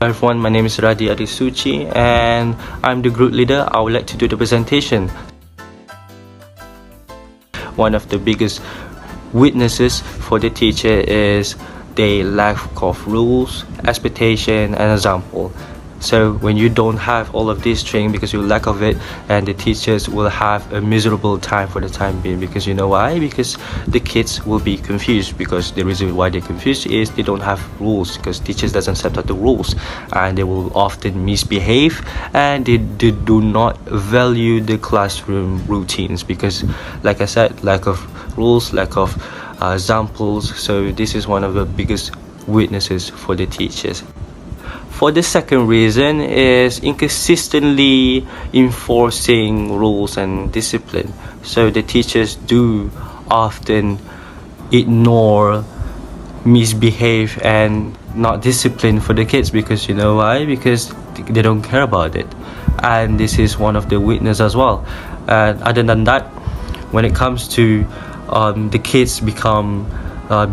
Hi everyone, my name is Radi Adisuchi and I'm the group leader. I would like to do the presentation. One of the biggest weaknesses for the teacher is the lack of rules, expectation and example. So when you don't have all of this training because you lack of it, and the teachers will have a miserable time for the time being, because you know why? Because the kids will be confused, because the reason why they're confused is they don't have rules, because teachers doesn't set out the rules, and they will often misbehave, and they do not value the classroom routines, because like I said, lack of rules, lack of examples. So this is one of the biggest weaknesses for the teachers. For the second reason is inconsistently enforcing rules and discipline. So the teachers do often ignore, misbehave and not discipline for the kids, because you know why? Because they don't care about it, and this is one of the weaknesses as well. And other than that, when it comes to the kids become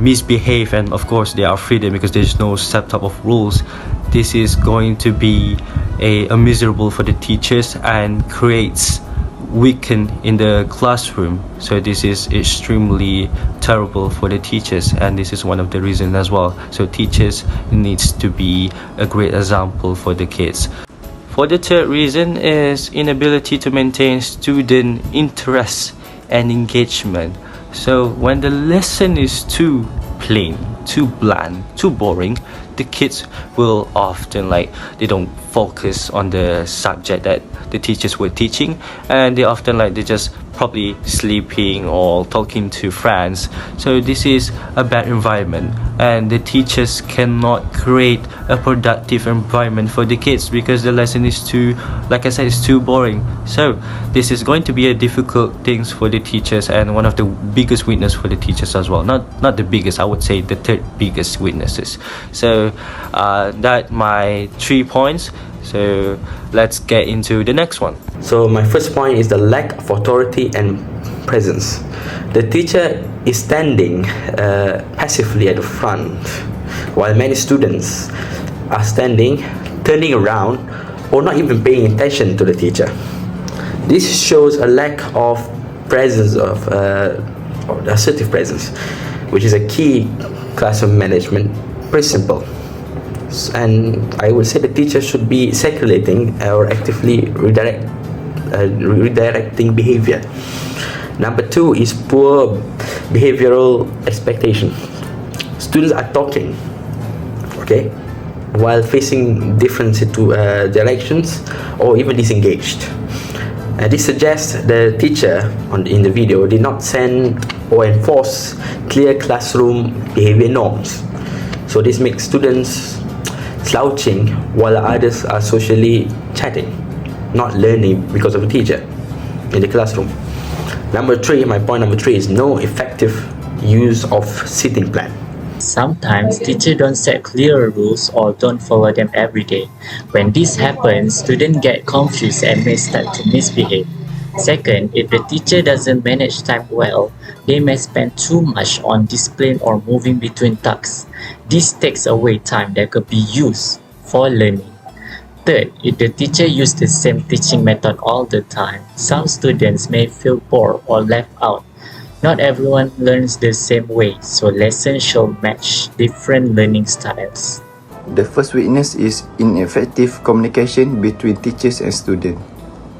misbehave, and of course they are freedom because there's no set up of rules, this is going to be a miserable for the teachers and creates weaken in the classroom. So this is extremely terrible for the teachers, and this is one of the reasons as well. So teachers needs to be a great example for the kids. For the third reason is inability to maintain student interest and engagement. So when the lesson is too plain, too bland, too boring, the kids will often they don't focus on the subject that the teachers were teaching, and they often they just probably sleeping or talking to friends. So this is a bad environment, and the teachers cannot create a productive environment for the kids because the lesson is too, like I said, it's too boring. So this is going to be a difficult things for the teachers, and one of the biggest weakness for the teachers as well. Not the biggest, I would say the third biggest weaknesses. So that my 3 points. So let's get into the next one. So my first point is the lack of authority and presence. The teacher is standing passively at the front, while many students are standing, turning around, or not even paying attention to the teacher. This shows a lack of presence, of assertive presence, which is a key classroom management principle. And I would say the teacher should be circulating or actively redirecting behavior. Number 2 is poor behavioral expectation. Students are talking, okay, while facing different directions or even disengaged. This suggests the teacher in the video did not send or enforce clear classroom behavior norms. So this makes students slouching while others are socially chatting, not learning because of the teacher in the classroom. My point number 3 is no effective use of sitting plan. Sometimes teachers don't set clear rules or don't follow them every day. When this happens, students get confused and may start to misbehave. Second, if the teacher doesn't manage time well, they may spend too much on discipline or moving between tasks. This takes away time that could be used for learning. Third, if the teacher uses the same teaching method all the time, some students may feel bored or left out. Not everyone learns the same way, so lessons should match different learning styles. The first weakness is ineffective communication between teachers and students.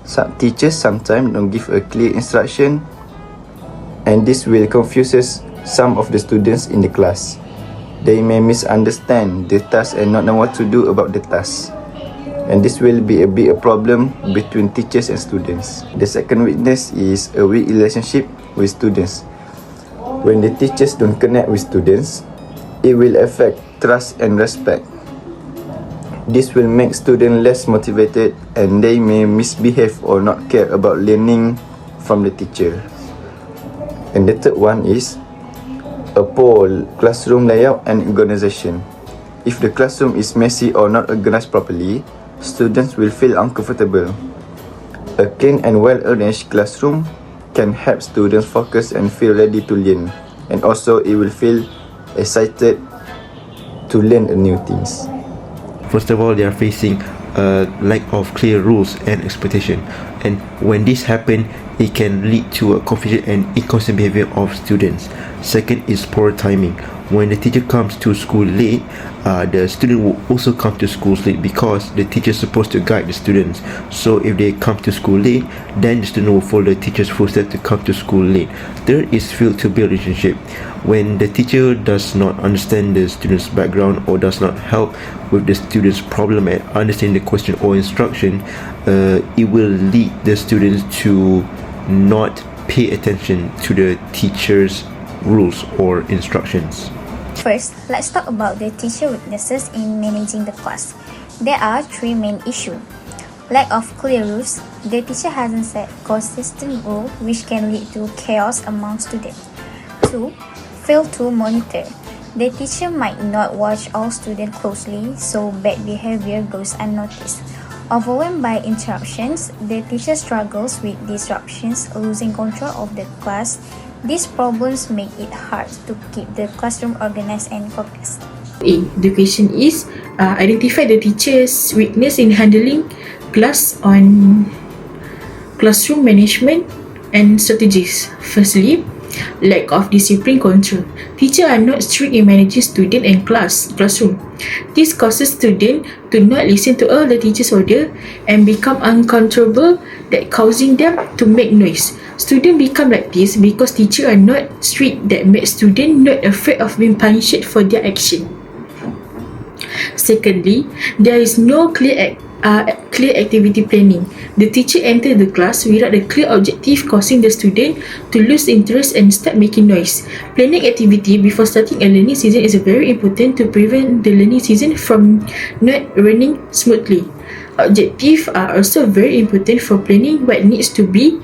Some teachers sometimes don't give a clear instruction, and this will confuse some of the students in the class. They may misunderstand the task and not know what to do about the task, and this will be a problem between teachers and students. The second weakness is a weak relationship with students. When the teachers don't connect with students, it will affect trust and respect. This will make students less motivated, and they may misbehave or not care about learning from the teacher. And the third one is a poor classroom layout and organization. If the classroom is messy or not organized properly, students will feel uncomfortable. A clean and well-arranged classroom can help students focus and feel ready to learn, and also it will feel excited to learn new things. First of all, they are facing a lack of clear rules and expectation, and when this happen, it can lead to a confusion and inconsistent behavior of students. Second is poor timing. When the teacher comes to school late, the student will also come to school late because the teacher is supposed to guide the students. So if they come to school late, then the student will follow the teacher's footsteps to come to school late. Third is fail to build relationship. When the teacher does not understand the student's background or does not help with the student's problem and understand the question or instruction, it will lead the students to not pay attention to the teacher's rules or instructions. First, let's talk about the teacher weaknesses in managing the class. There are three main issues. Lack of clear rules. The teacher hasn't set consistent rules which can lead to chaos among students. 2. Fail to monitor. The teacher might not watch all students closely, so bad behavior goes unnoticed. Overwhelmed by interruptions, the teacher struggles with disruptions, losing control of the class. These problems make it hard to keep the classroom organized and focused. The question is identify the teacher's weakness in handling class on classroom management and strategies. Firstly, lack of discipline control. Teachers are not strict in managing student and classroom. This causes students to not listen to all the teacher's order and become uncontrollable, that causing them to make noise. Students become like this because teachers are not strict, that make students not afraid of being punished for their action. Secondly, there is no clear activity planning. The teacher enters the class without a clear objective, causing the student to lose interest and start making noise. Planning activity before starting a learning season is very important to prevent the learning season from not running smoothly. Objectives are also very important for planning what needs to be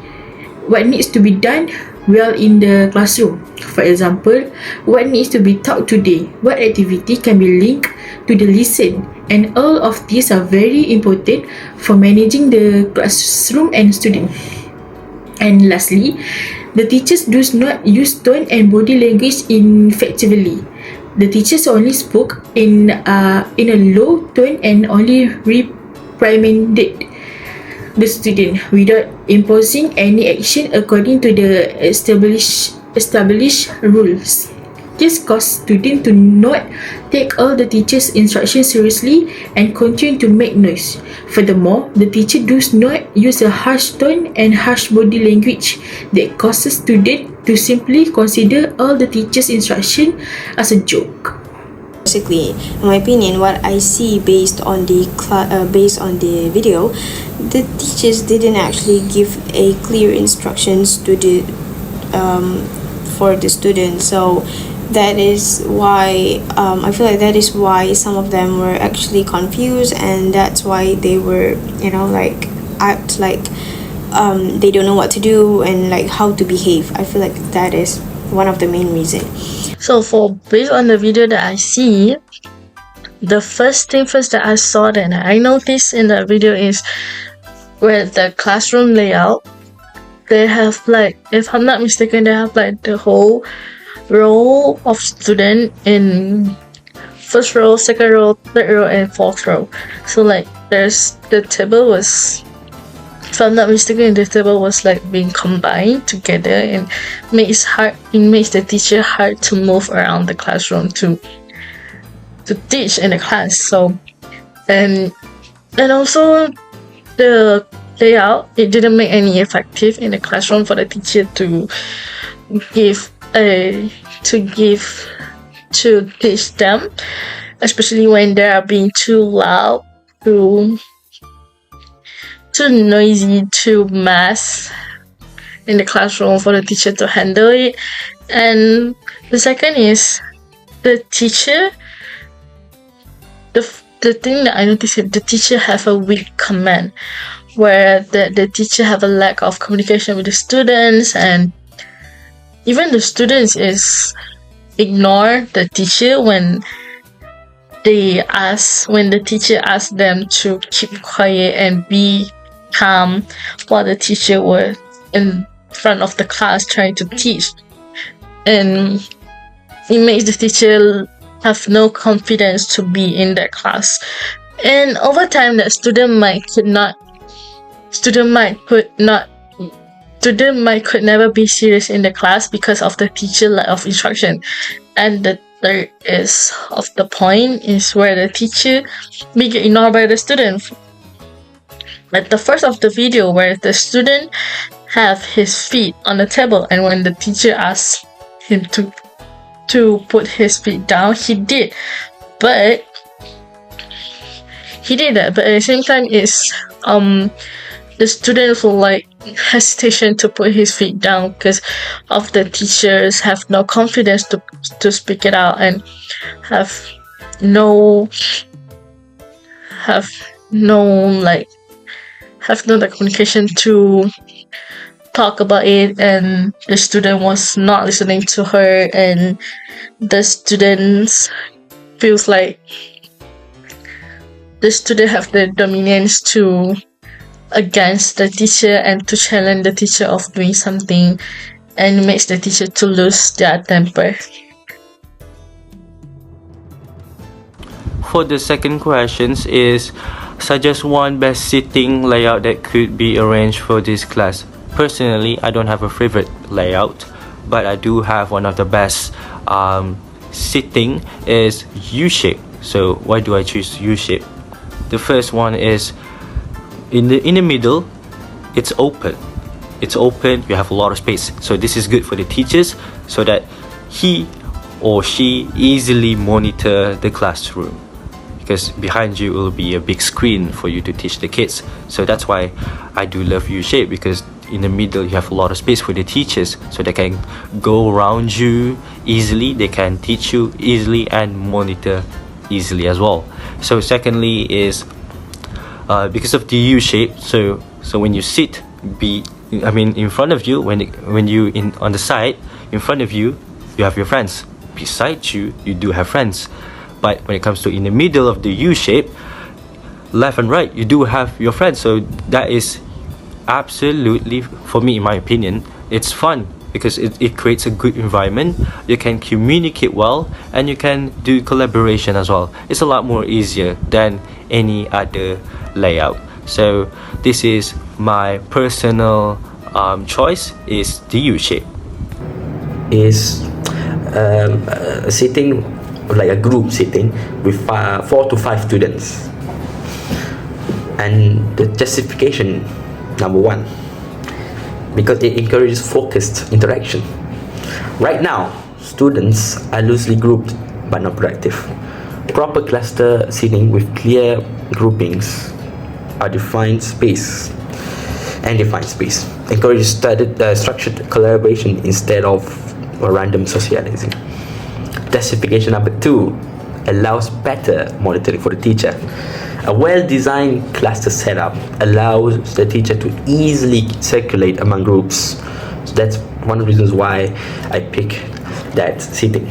done well in the classroom. For example, what needs to be taught today, what activity can be linked to the lesson, and all of these are very important for managing the classroom and student. And lastly, the teachers do not use tone and body language effectively. The teachers only spoke in a low tone and only reprimanded the student without imposing any action according to the established rules. This caused students to not take all the teacher's instructions seriously and continue to make noise. Furthermore, the teacher does not use a harsh tone and harsh body language that causes students to simply consider all the teacher's instruction as a joke. Basically, in my opinion, what I see based on the video, the teachers didn't actually give a clear instructions to the for the students. So that is why I feel like that is why some of them were actually confused, and that's why they were act like they don't know what to do and like how to behave. I feel like that is one of the main reasons. So based on the video that I see, the first that I saw that I noticed in the video is where the classroom layout, they have if I'm not mistaken, they have the whole row of student in first row, second row, third row, and fourth row. So there's the table was, if I'm not mistaken, the table was being combined together, and it makes the teacher hard to move around the classroom to teach in the class. So and also the layout, it didn't make any effective in the classroom for the teacher to teach them, especially when they are being too loud, too noisy, too mass in the classroom for the teacher to handle it. And the second is the teacher. The thing that I noticed is the teacher have a weak command, where the teacher have a lack of communication with the students, and even the students is ignore the teacher when the teacher asks them to keep quiet and be calm while the teacher was in front of the class trying to teach. And it makes the teacher have no confidence to be in that class And over time, the student might could never be serious in the class because of the teacher lack of instruction. And the third is of the point is where the teacher may get ignored by the student. Like the first of the video where the student have his feet on the table, and when the teacher asked him to put his feet down, he did. But at the same time is the student will like hesitation to put his feet down because of the teachers have no confidence to speak it out and have no communication to talk about it, and the student was not listening to her, and the students feels like the student have the dominance to against the teacher and to challenge the teacher of doing something, and makes the teacher to lose their temper. For the second questions is suggest one best sitting layout that could be arranged for this class. Personally, I don't have a favorite layout, but I do have one of the best sitting is U-shape. So why do I choose U-shape? The first one is in the middle, it's open. It's open, you have a lot of space. So this is good for the teachers so that he or she easily monitor the classroom, because behind you will be a big screen for you to teach the kids. So that's why I do love U-shape, because in the middle you have a lot of space for the teachers, so they can go around you easily, they can teach you easily and monitor easily as well. So secondly is because of the U-shape, so when you sit in front of you, when you on the side, in front of you have your friends, beside you do have friends. But when it comes to in the middle of the U-shape, left and right, you do have your friends. So that is absolutely, for me, in my opinion, it's fun because it creates a good environment. You can communicate well and you can do collaboration as well. It's a lot more easier than any other layout. So this is my personal choice, is the U-shape. Is sitting like a group sitting with 4 to 5 students. And the justification, number one, because it encourages focused interaction. Right now, students are loosely grouped but not productive. Proper cluster seating with clear groupings are defined space encourages structured collaboration instead of random socializing. Justification number 2 allows better monitoring for the teacher. A well-designed cluster setup allows the teacher to easily circulate among groups. So that's one of the reasons why I pick that seating.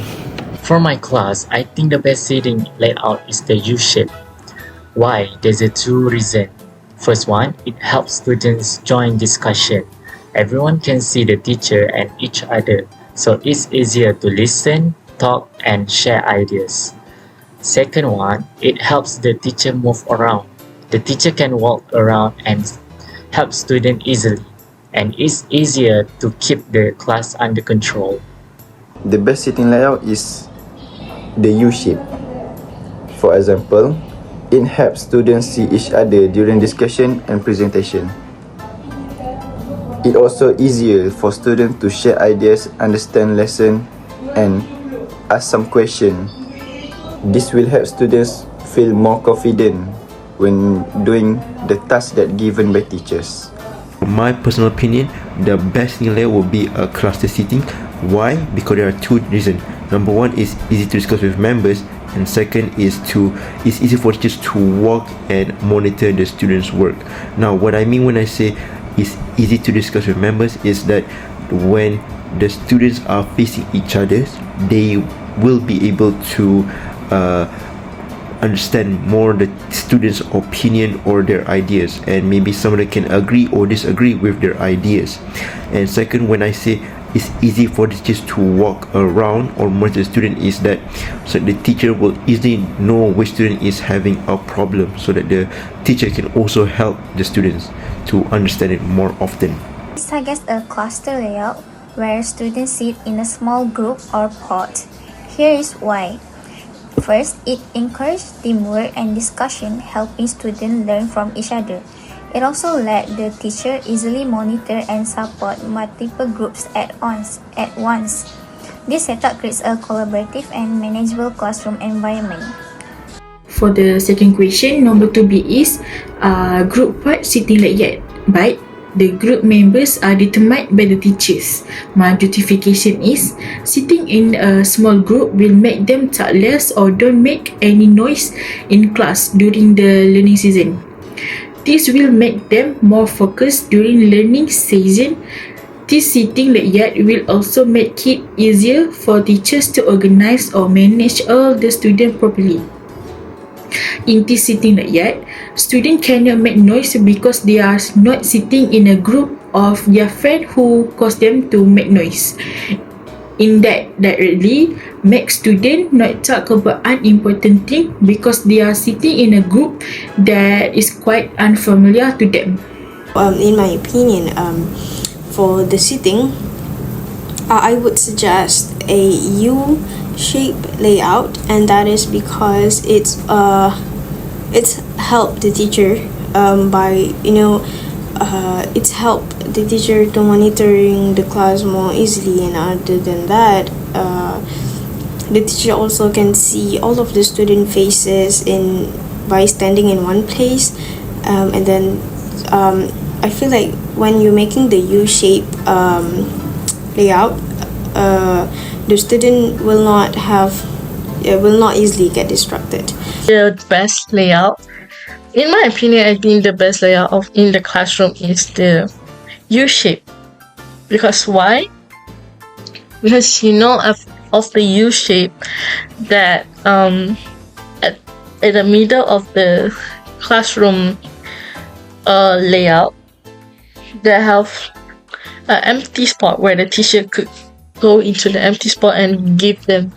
For my class, I think the best seating layout is the U-shape. Why? There's a two reason. First one, it helps students join discussion. Everyone can see the teacher and each other, so it's easier to listen, talk, and share ideas. Second one, it helps the teacher move around. The teacher can walk around and help students easily, and it's easier to keep the class under control. The best sitting layout is the U-shape. For example, it helps students see each other during discussion and presentation. It also easier for students to share ideas, understand lesson, and ask some question. This will help students feel more confident when doing the tasks that given by teachers. My personal opinion, the best layout will be a cluster seating. Why? Because there are two reasons. Number one is easy to discuss with members, and second is it's easy for teachers to walk and monitor the students' work. Now, what I mean when I say it's easy to discuss with members is that when the students are facing each other, they will be able to understand more the students' opinion or their ideas, and maybe somebody can agree or disagree with their ideas. And second, when I say it's easy for the teachers to walk around or merge the student, is that so the teacher will easily know which student is having a problem, so that the teacher can also help the students to understand it more often. This suggests a cluster layout where students sit in a small group or pod. Here is why. First, it encourages teamwork and discussion, helping students learn from each other. It also let the teacher easily monitor and support multiple groups at once. This setup creates a collaborative and manageable classroom environment. For the second question, number 2B is group part sitting layout. But the group members are determined by the teachers. My justification is sitting in a small group will make them talk less or don't make any noise in class during the learning season. This will make them more focused during learning season. This sitting layout will also make it easier for teachers to organize or manage all the students properly. In this sitting layout, students cannot make noise because they are not sitting in a group of their friends who cause them to make noise. In that directly makes students not talk about unimportant things because they are sitting in a group that is quite unfamiliar to them. In my opinion, for the sitting, I would suggest a U-shaped layout, and that is because it's helped the teacher by it's helped the teacher to monitoring the class more easily, and other than that, the teacher also can see all of the student faces by standing in one place, and then I feel like when you're making the U-shape layout, the student will not easily get distracted. The best layout, in my opinion, I think the best layout in the classroom is the U-shape. Because why? Because of the U-shape that at the middle of the classroom layout, they have an empty spot where the teacher could go into the empty spot and give them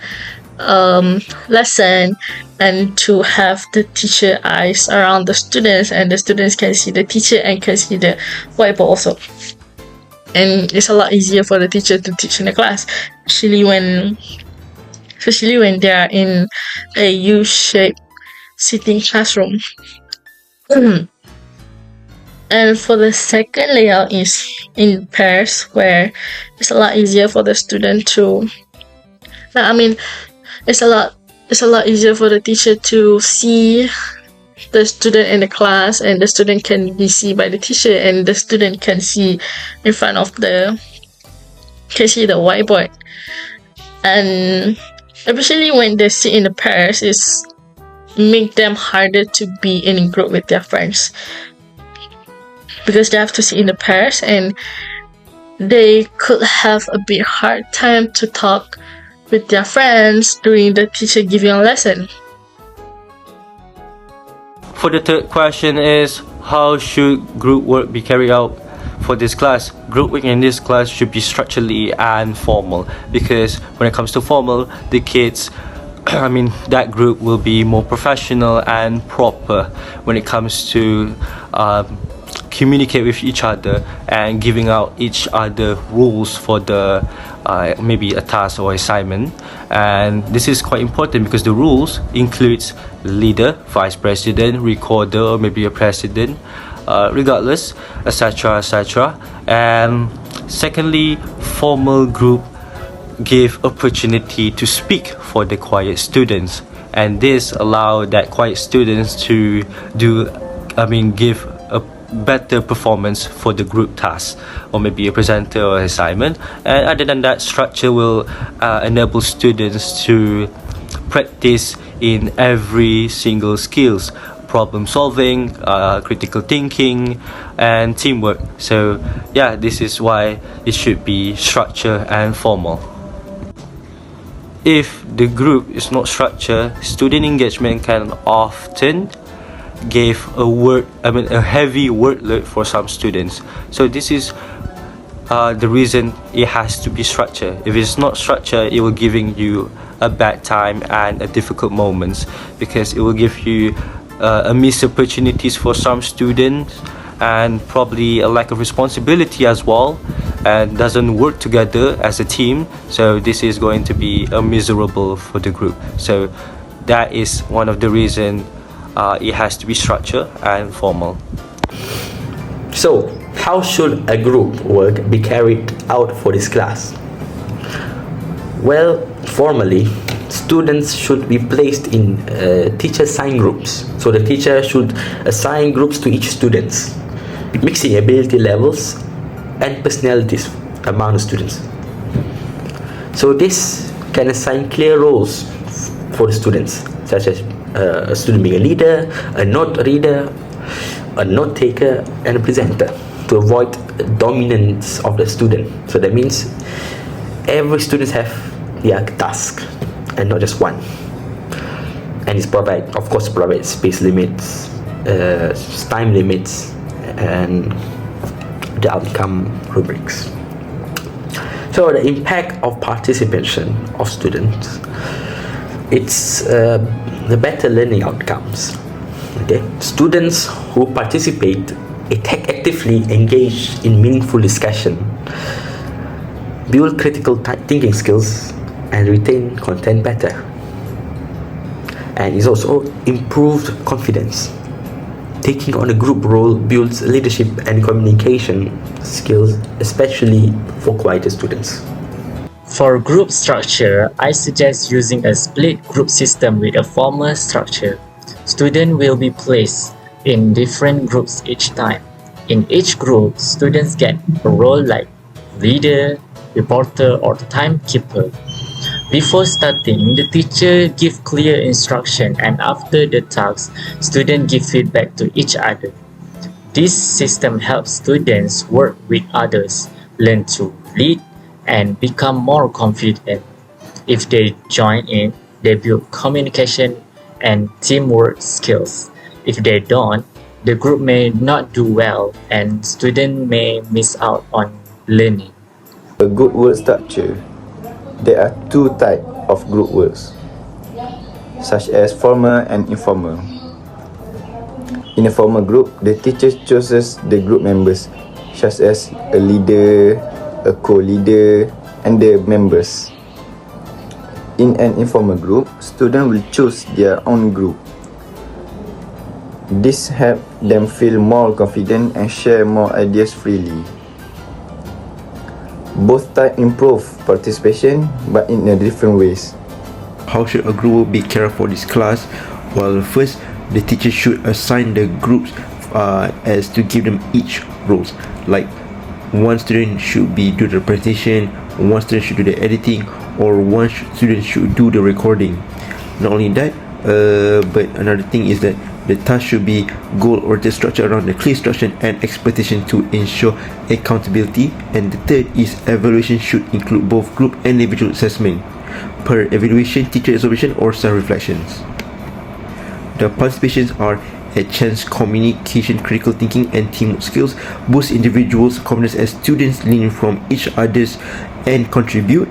lesson, and to have the teacher eyes around the students, and the students can see the teacher and can see the whiteboard also. And it's a lot easier for the teacher to teach in the class, especially when they are in a U-shaped sitting classroom. And for the second layout is in pairs, where it's a lot easier for the student to it's a lot easier for the teacher to see the student in the class, and the student can be seen by the teacher, and the student can see in front of the whiteboard. And especially when they sit in the pairs, it's make them harder to be in a group with their friends, because they have to sit in the pairs and they could have a bit hard time to talk with their friends during the teacher giving a lesson. For the third question is, how should group work be carried out for this class? Group work in this class should be structurally and formal, because when it comes to formal, the kids that group will be more professional and proper when it comes to communicate with each other and giving out each other rules for the maybe a task or assignment. And this is quite important because the rules includes leader, vice president, recorder, or maybe a president, regardless, etc. And secondly, formal group give opportunity to speak for the quiet students, and this allow that quiet students to give a better performance for the group task, or maybe a presenter or assignment. And other than that, structure will enable students to practice in every single skills: problem solving, critical thinking, and teamwork. So yeah, this is why it should be structured and formal. If the group is not structured, student engagement can often give a heavy workload for some students. So this is the reason it has to be structured. If it's not structured, it will giving you a bad time and a difficult moments, because it will give you a missed opportunities for some students, and probably a lack of responsibility as well, and doesn't work together as a team. So this is going to be miserable for the group. So that is one of the reason it has to be structured and formal. So, how should a group work be carried out for this class? Well, formally, students should be placed in teacher-assigned groups. So the teacher should assign groups to each student, mixing ability levels and personalities among the students. So this can assign clear roles for the students, such as a student being a leader, a note reader, a note taker, and a presenter, to avoid dominance of the student. So that means every student have their task and not just one. And it's provide space limits, time limits, and the outcome rubrics. So the impact of participation of students, it's the better learning outcomes. Okay, students who participate actively engage in meaningful discussion, build critical thinking skills, and retain content better. And it's also improved confidence. Taking on a group role builds leadership and communication skills, especially for quieter students. For group structure, I suggest using a split group system with a formal structure. Students will be placed in different groups each time. In each group, students get a role like leader, reporter, or timekeeper. Before starting, the teacher gives clear instruction, and after the task, students give feedback to each other. This system helps students work with others, learn to lead, and become more confident. If they join in, they build communication and teamwork skills. If they don't, the group may not do well and students may miss out on learning. A good work structure. There are two types of group works, such as formal and informal. In a formal group, the teacher chooses the group members, such as a leader, a co-leader, and the members. In an informal group, students will choose their own group. This helps them feel more confident and share more ideas freely. Both types improve participation, but in a different ways. How should a group be carried for this class? Well, first, the teacher should assign the groups as to give them each roles. Like, one student should do the presentation, one student should do the editing, or one student should do the recording. Not only that, but another thing is that the task should be goal-oriented structure around the clear instruction and expectation to ensure accountability. And the third is evaluation should include both group and individual assessment. Per evaluation, teacher observation, or self-reflections. The participations are a chance communication, critical thinking, and teamwork skills, boost individuals' confidence as students learn from each others and contribute,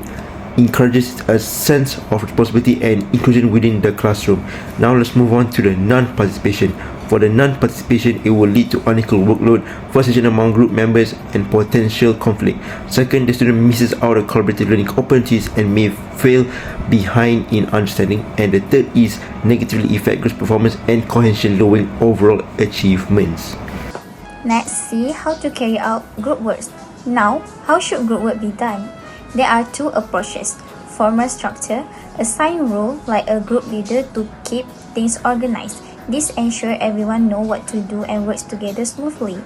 encourages a sense of responsibility and inclusion within the classroom. Now let's move on to the non-participation. For the non-participation, it will lead to unequal workload, frustration among group members, and potential conflict. Second, the student misses out on collaborative learning opportunities and may fail behind in understanding. And the third is negatively affect group performance and cohesion, lowering overall achievements. Let's see how to carry out group work. Now, how should group work be done? There are two approaches. Formal structure, assign role like a group leader to keep things organized. This ensures everyone knows what to do and works together smoothly.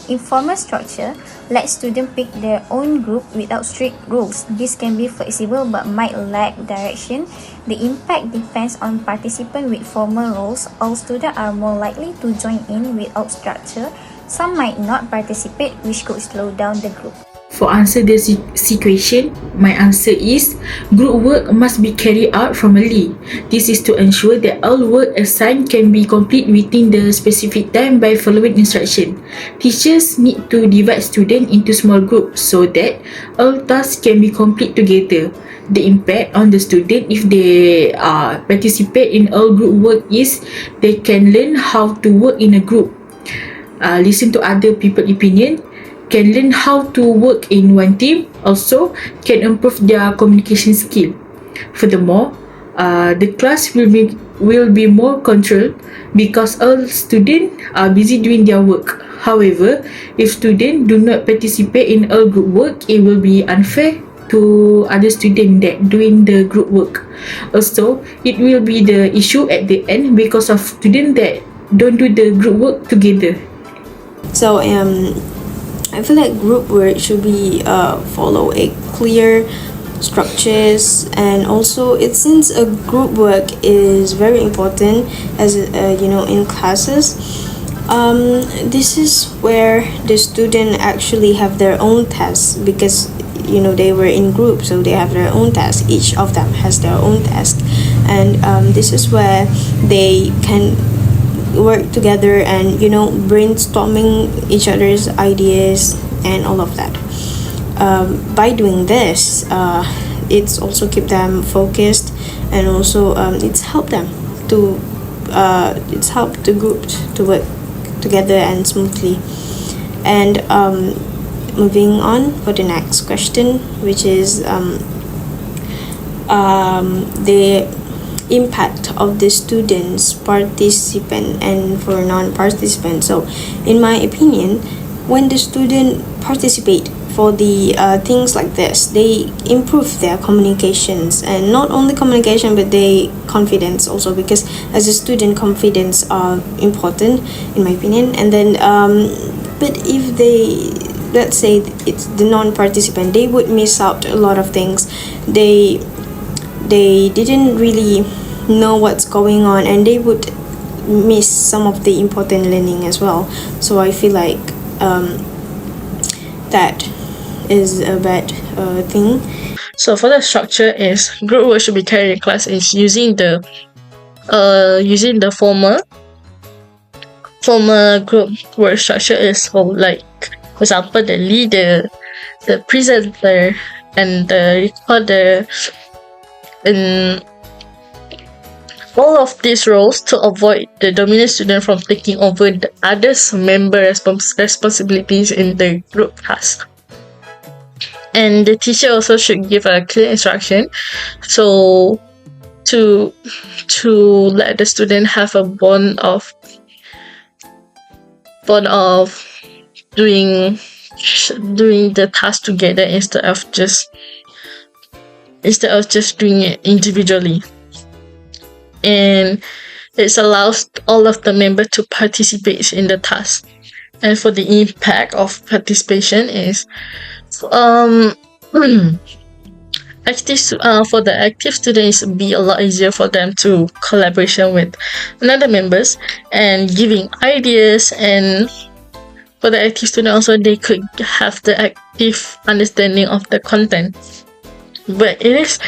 Informal structure, let students pick their own group without strict rules. This can be flexible but might lack direction. The impact depends on participants with formal roles. All students are more likely to join in without structure. Some might not participate, which could slow down the group. for answer the situation, my answer is group work must be carried out formally. This is to ensure that all work assigned can be complete within the specific time by following instruction. Teachers need to divide students into small groups so that all tasks can be complete together. The impact on the student if they participate in all group work is they can learn how to work in a group, listen to other people's opinion, can learn how to work in one team, also can improve their communication skill. Furthermore, the class will be more controlled because all students are busy doing their work. However, if students do not participate in all group work, it will be unfair to other students that doing the group work. Also, it will be the issue at the end because of students that don't do the group work together. So I feel like group work should be follow a clear structures, and also since a group work is very important as in classes. This is where the student actually have their own tasks because they were in group, so they have their own tasks. Each of them has their own task, and this is where they can work together and brainstorming each other's ideas and all of that. By doing this, it's also keep them focused, and also it's help them to it's help the group to work together and smoothly. And moving on for the next question, which is the impact of the students, participant, and for non-participant. So in my opinion, when the student participate for the things like this, they improve their communications, and not only communication but they confidence also, because as a student confidence are important in my opinion. And then but if they, let's say it's the non-participant, they would miss out a lot of things. They didn't really know what's going on, and they would miss some of the important learning as well. So I feel like that is a bad thing. So for the structure is group work should be carried in class is using the former group work structure is like, for example, the leader, the presenter, and the recorder, and all of these roles to avoid the dominant student from taking over the others member responsibilities in the group task. And the teacher also should give a clear instruction, so to let the student have a bond of doing the task together instead of just doing it individually. And it allows all of the members to participate in the task. And for the impact of participation is for the active students, it will be a lot easier for them to collaboration with another members and giving ideas. And for the active student also, they could have the active understanding of the content. But it is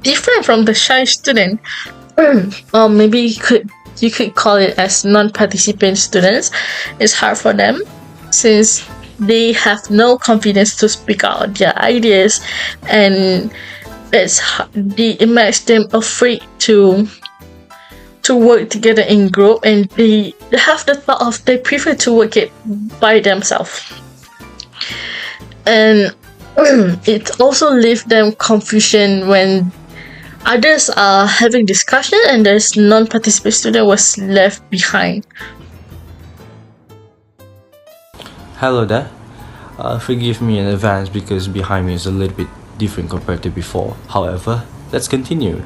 different from the shy student, or maybe you could call it as non-participant students. It's hard for them since they have no confidence to speak out their ideas, and it makes them afraid to work together in group, and they have the thought of they prefer to work it by themselves. And it also leaves them confusion when others are having discussion and there's non-participant student was left behind. Hello there. Forgive me in advance because behind me is a little bit different compared to before. However, let's continue.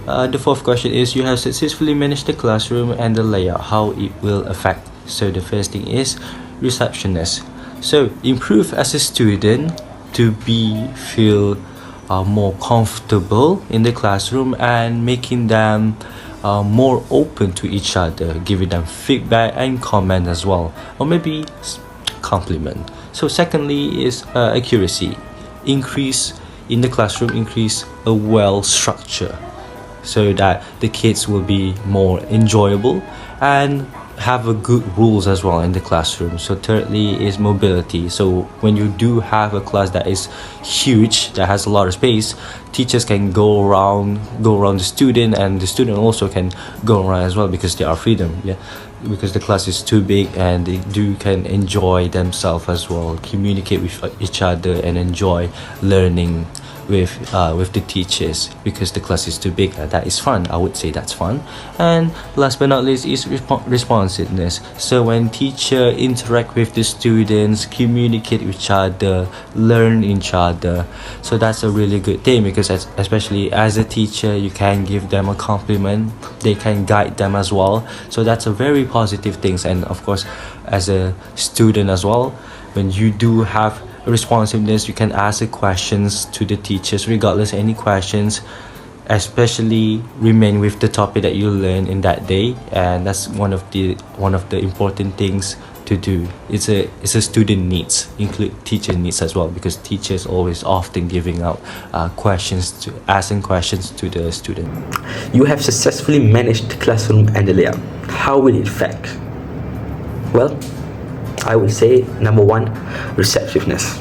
The fourth question is, you have successfully managed the classroom and the layout, how it will affect. So the first thing is receptionist. So improve as a student to feel more comfortable in the classroom and making them more open to each other, giving them feedback and comment as well, or maybe compliment. So secondly is accuracy. increase in the classroom, increase a well structure, so that the kids will be more enjoyable and have a good rules as well in the classroom. So thirdly is mobility. So when you do have a class that is huge, that has a lot of space, teachers can go around the student, and the student also can go around as well, because they are freedom, yeah, because the class is too big, and they can enjoy themselves as well, communicate with each other and enjoy learning with the teachers, because the class is too big. That is fun. I would say that's fun. And last but not least is responsiveness. So when teacher interact with the students, communicate with each other, learn each other, so that's a really good thing, because especially as a teacher, you can give them a compliment, they can guide them as well, so that's a very positive things. And of course, as a student as well, when you do have responsiveness, you can ask the questions to the teachers regardless any questions, especially remain with the topic that you learn in that day. And that's one of the important things to do. It's a student needs, include teacher needs as well, because teachers always often giving out asking questions to the student. You have successfully managed the classroom and the layout. How will it affect? Well, I would say number 1, receptiveness,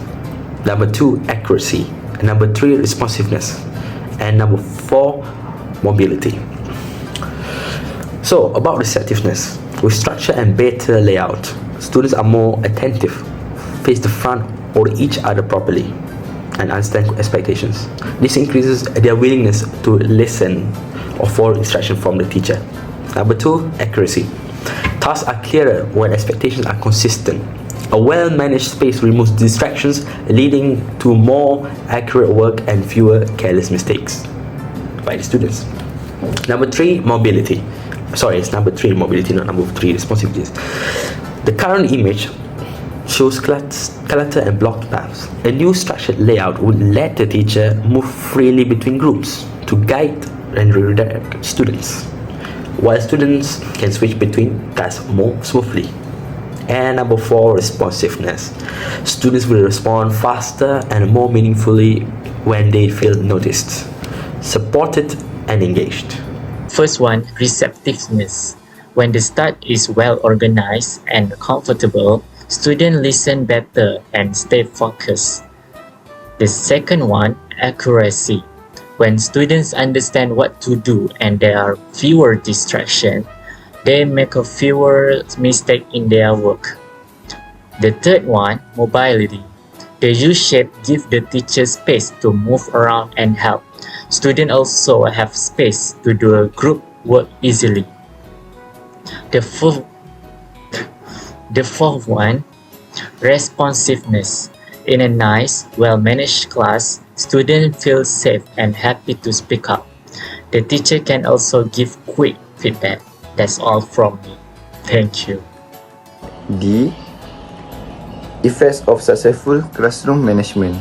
number 2, accuracy, number 3, responsiveness, and number 4, mobility. So about receptiveness, with structure and better layout, students are more attentive, face the front or each other properly, and understand expectations. This increases their willingness to listen or follow instruction from the teacher. Number 2, accuracy. Tasks are clearer when expectations are consistent. A well-managed space removes distractions, leading to more accurate work and fewer careless mistakes by the students. Number 3, mobility. Sorry, it's number 3, mobility, not number 3, responsibilities. The current image shows clutter and blocked paths. A new structured layout would let the teacher move freely between groups to guide and redirect students, while students can switch between tasks more smoothly. And number 4, responsiveness. Students will respond faster and more meaningfully when they feel noticed, supported, and engaged. First one, receptiveness. When the start is well organized and comfortable, students listen better and stay focused. The second one, accuracy. When students understand what to do and there are fewer distractions, they make a fewer mistakes in their work. The third one, mobility. The U-shape gives the teacher space to move around and help. Students also have space to do a group work easily. The fourth one, responsiveness. In a nice, well-managed class, students feel safe and happy to speak up. The teacher can also give quick feedback. That's all from me. Thank you. D. Effects of successful classroom management.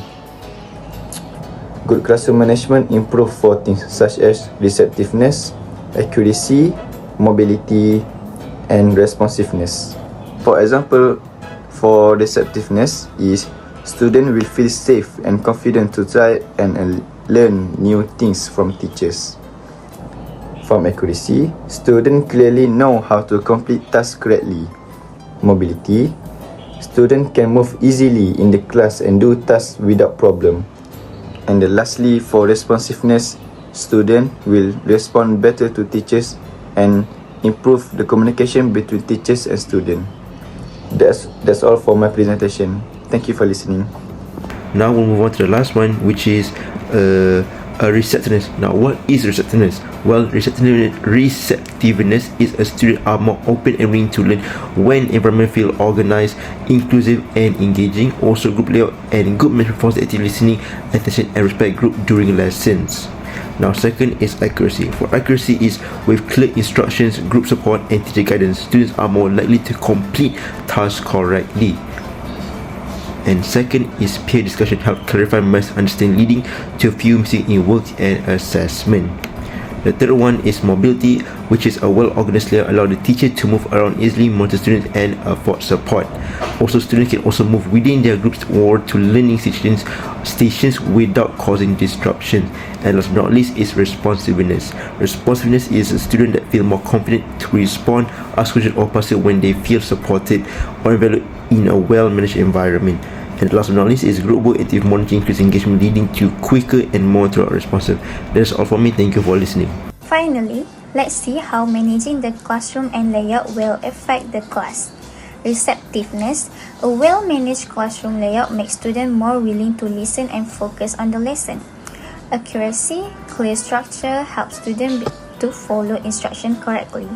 Good classroom management improve 4 things such as receptiveness, accuracy, mobility, and responsiveness. For example, for receptiveness is students will feel safe and confident to try and learn new things from teachers. From accuracy, students clearly know how to complete tasks correctly. Mobility, students can move easily in the class and do tasks without problem. And lastly, for responsiveness, students will respond better to teachers and improve the communication between teachers and students. That's all for my presentation. Thank you for listening. Now we'll move on to the last one, which is a receptiveness. Now, what is receptiveness? Well, receptiveness is a student are more open and willing to learn when environment feel organized, inclusive, and engaging. Also, group layout and good management forms active listening, attention, and respect group during lessons. Now, second is accuracy. For accuracy is with clear instructions, group support, and teacher guidance, students are more likely to complete tasks correctly. And second is peer discussion help clarify misunderstanding, leading to few mistakes in work and assessment. The third one is mobility, which is a well-organized layout allow the teacher to move around easily, monitor students, and afford support. Also, students can also move within their groups or to learning stations without causing disruption. And last but not least is responsiveness. Responsiveness is a student that feel more confident to respond, ask questions, or participate when they feel supported or valued in a well-managed environment. And last but not least is group work, active monitoring, increased engagement, leading to quicker and more responsive. That's all for me. Thank you for listening. Finally, let's see how managing the classroom and layout will affect the class. Receptiveness. A well-managed classroom layout makes students more willing to listen and focus on the lesson. Accuracy. Clear structure helps students to follow instruction correctly.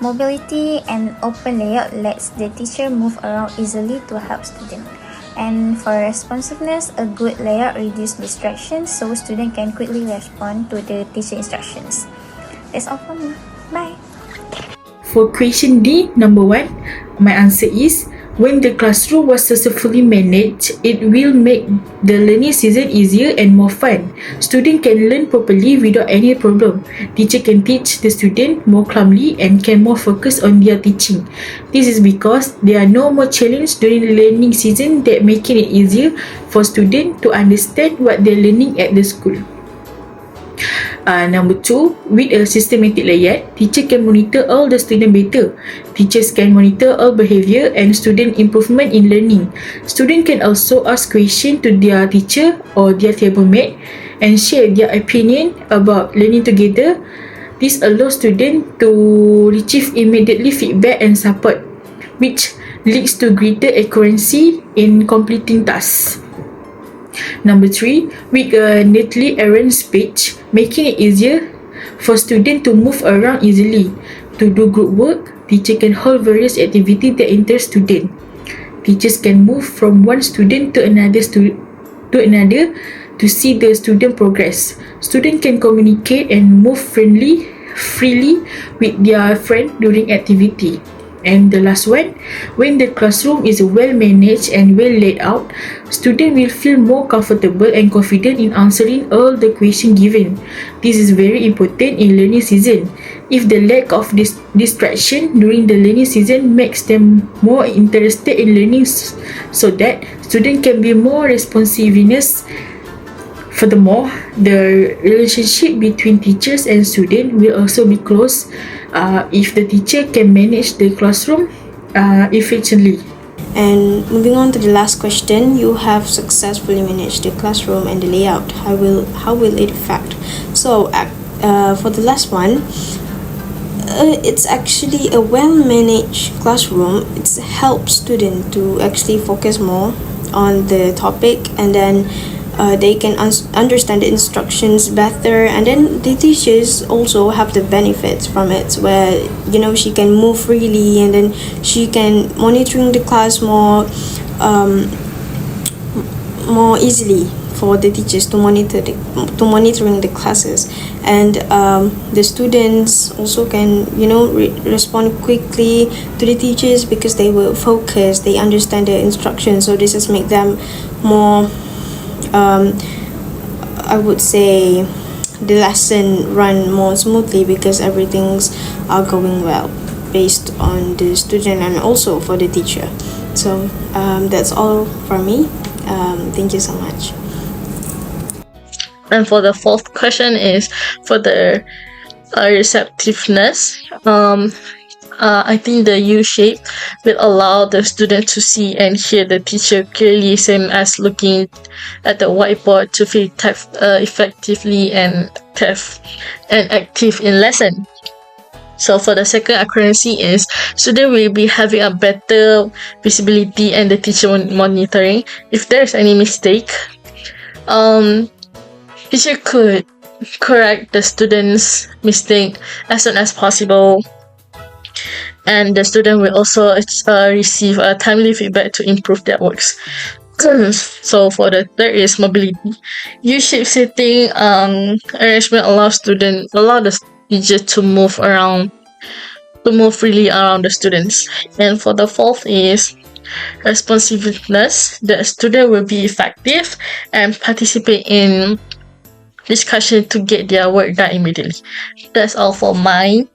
Mobility and open layout lets the teacher move around easily to help students. And for responsiveness, a good layout reduces distractions so students can quickly respond to the teacher instructions. That's all for me. Bye. For question D, number 1, my answer is when the classroom was successfully managed, it will make the learning season easier and more fun. Students can learn properly without any problem. Teacher can teach the student more calmly and can more focus on their teaching. This is because there are no more challenges during the learning season that making it easier for students to understand what they're learning at the school. Number 2, with a systematic layout, teacher can monitor all the students better. Teachers can monitor all behavior and student improvement in learning. Students can also ask questions to their teacher or their table mate and share their opinion about learning together. This allows students to retrieve immediately feedback and support, which leads to greater accuracy in completing tasks. Number 3, with a neatly arranged page, making it easier for students to move around easily. To do group work, teacher can hold various activities that interest students. Teachers can move from one student to another to see the student progress. Students can communicate and move freely with their friend during activity. And the last one, when the classroom is well managed and well laid out, students will feel more comfortable and confident in answering all the questions given. This is very important in learning season. If the lack of distraction during the learning season makes them more interested in learning so that students can be more responsiveness. Furthermore, the relationship between teachers and students will also be close if the teacher can manage the classroom efficiently. And moving on to the last question, you have successfully managed the classroom and the layout. How will it affect? So for the last one, it's actually a well-managed classroom. It helps students to actually focus more on the topic, and then they can understand the instructions better, and then the teachers also have the benefits from it, where she can move freely, and then she can monitoring the class more easily for the teachers to monitoring the classes, and the students also can respond quickly to the teachers because they will focus, they understand the instructions, so this has make them more I would say the lesson run more smoothly because everything's going well based on the student and also for the teacher. So that's all from me. Thank you so much. And for the fourth question is for the receptiveness. I think the U shape will allow the student to see and hear the teacher clearly, same as looking at the whiteboard to feel effectively and active in lesson. So for the second accuracy is student will be having a better visibility and the teacher monitoring. If there's any mistake, teacher could correct the student's mistake as soon as possible. And the student will also receive a timely feedback to improve their works. So for the third is mobility. U-shaped seating arrangement allows the teacher to move freely around the students. And for the fourth is responsiveness. The student will be effective and participate in discussion to get their work done immediately. That's all for my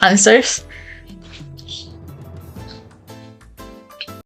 answers.